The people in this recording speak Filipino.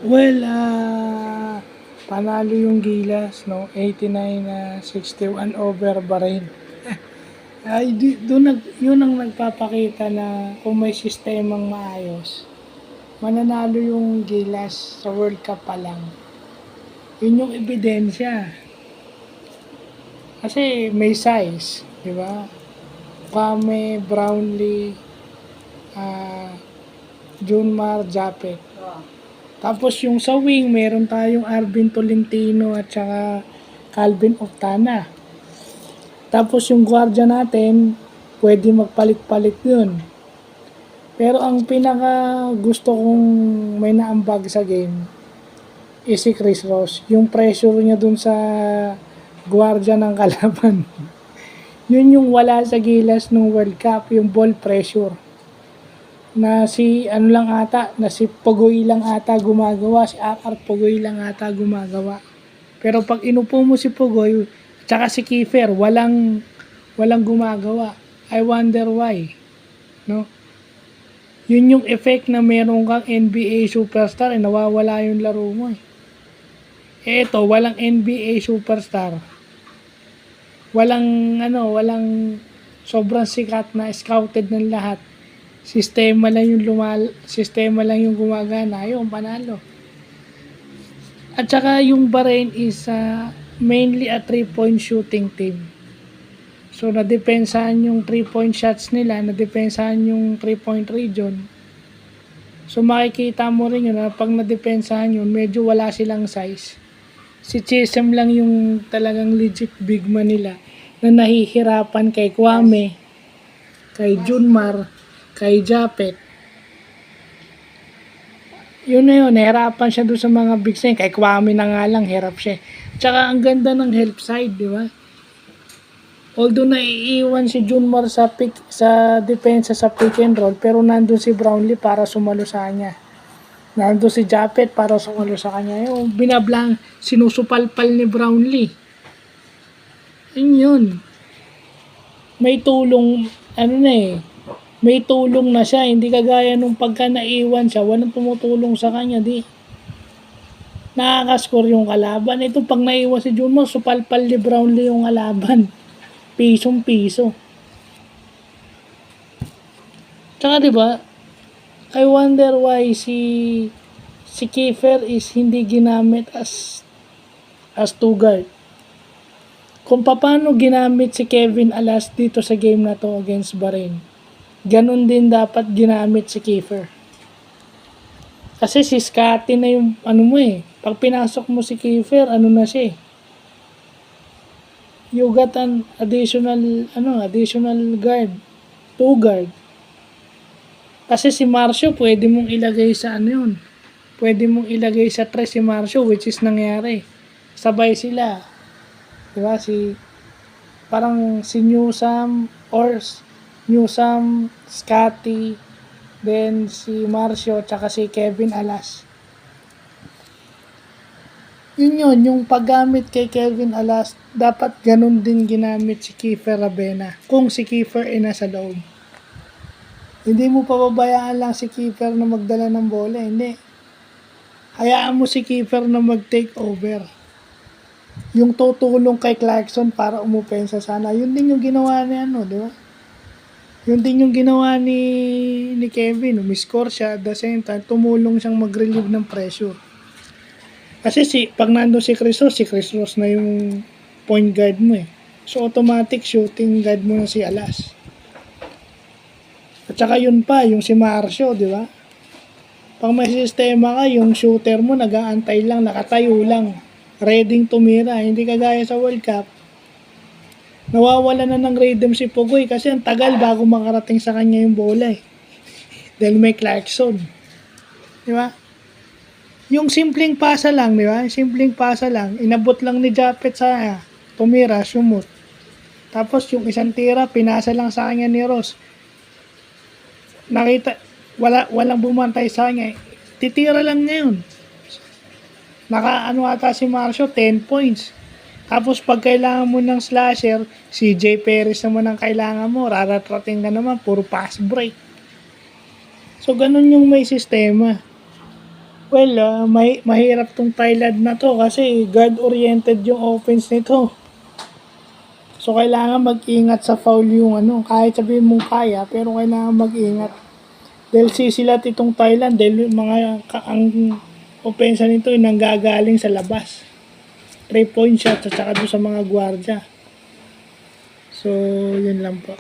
Well, panalo yung Gilas, no? 89-61 over Bahrain. Yun ang nagpapakita na kung may sistemang maayos, mananalo yung Gilas sa World Cup pa lang. Yun yung ebidensya. Kasi may size, di ba? Kwame, Brownlee, Junmar, Japet. Tapos yung sa wing, meron tayong Arvin Tolentino at saka Calvin Oftana. Tapos yung guardia natin, pwede magpalit-palit yun. Pero ang pinaka gusto kong may naambag sa game is si Chris Ross. Yung pressure niya dun sa guardia ng kalaban. Yun yung wala sa Gilas ng World Cup, yung ball pressure. Na si Pogoy lang ata gumagawa, si Akar Pogoy lang ata gumagawa. Pero pag inupo mo si Pogoy, tsaka si Kiefer, walang gumagawa. I wonder why. No? Yun yung effect na meron kang NBA superstar, nawawala yung laro mo eh. Eto, walang NBA superstar. Walang sobrang sikat na scouted ng lahat. Sistema lang yung gumagana, yung panalo. At saka yung Bahrain is mainly a 3-point shooting team. So nadepensahan yung 3-point shots nila, nadepensahan yung 3-point region. So makikita mo rin yun na pag nadepensahan yun, medyo wala silang size. Si Chisholm lang yung talagang legit big man nila na nahihirapan kay Kwame, kay Junmar, kay Japet. Yun na yun, nahirapan siya doon sa mga big sign. Kay Kwame na nga lang, hirap siya. Tsaka ang ganda ng help side, di ba? Although naiiwan si Junmar sa depensa sa pick and roll, pero nandun si Brownlee para sumalo sa kanya. Nandun si Japet para sumalo sa kanya. Yung sinusupalpal ni Brownlee. Yun. May tulong, may tulong na siya, hindi kagaya nung pagka naiwan siya, walang tumutulong sa kanya, nakakascore yung kalaban. Ito pag naiwan si Junmar, supalpal ni Brownlee yung kalaban. Pisong piso. Tsaka diba, I wonder why si Kiefer is hindi ginamit as two guard. Kung paano ginamit si Kevin Alas dito sa game na to against Bahrain, ganun din dapat ginamit si Kiefer. Kasi si Scotty na yung pag pinasok mo si Kiefer, na siya you got an additional guard, 2 guard. Kasi si Marcio pwede mong ilagay sa pwede mong ilagay sa 3 si Marcio, which is nangyari. Sabay sila. Diba? Parang si Newsam Scotty, then si Marcio, tsaka si Kevin Alas. Yun, yung paggamit kay Kevin Alas, dapat ganun din ginamit si Kiefer Ravena, kung si Kiefer ay nasa loob. Hindi mo pababayaan lang si Kiefer na magdala ng bola, hindi. Hayaan mo si Kiefer na mag-take over. Yung tutulong kay Clarkson para umupensa sana, yun din yung ginawa ni di ba? Yun din yung ginawa ni Kevin, umiscore siya, at the same time, tumulong siyang mag-relieve ng pressure. Kasi pag nandun si Chris Ross na yung point guard mo eh. So automatic shooting guard mo na si Alas. At saka yun pa, yung si Marcio, di ba? Pag may sistema ka, yung shooter mo nag-aantay lang, nakatayo lang, ready tumira, hindi kagaya sa World Cup. Nawawala na ng rhythm si Pogoy kasi ang tagal bago makarating sa kanya yung bola eh. Dahil may Clarkson. Di ba? Yung simpleng pasa lang, di ba? Simpleng pasa lang, inabot lang ni Japet sa tumira, sumot. Tapos yung isang tira, pinasa lang sa kanya ni Ross. Nakita, walang bumantay sa kanya. Titira lang ngayon. Ata si Marcio, 10 points. Tapos pag kailangan mo ng slasher, CJ Perez naman ang kailangan mo, raratrating ka naman, puro pass break. So ganun yung may sistema. Well, mahirap tong Thailand na to kasi guard-oriented yung offense nito. So, kailangan mag-ingat sa foul yung kahit sabihin mong kaya, pero kailangan mag-ingat. Dahil sisilat itong Thailand dahil yung ang opensa nito ay nanggagaling sa labas. 3-point shot at saka doon sa mga gwardya. So, yun lang po.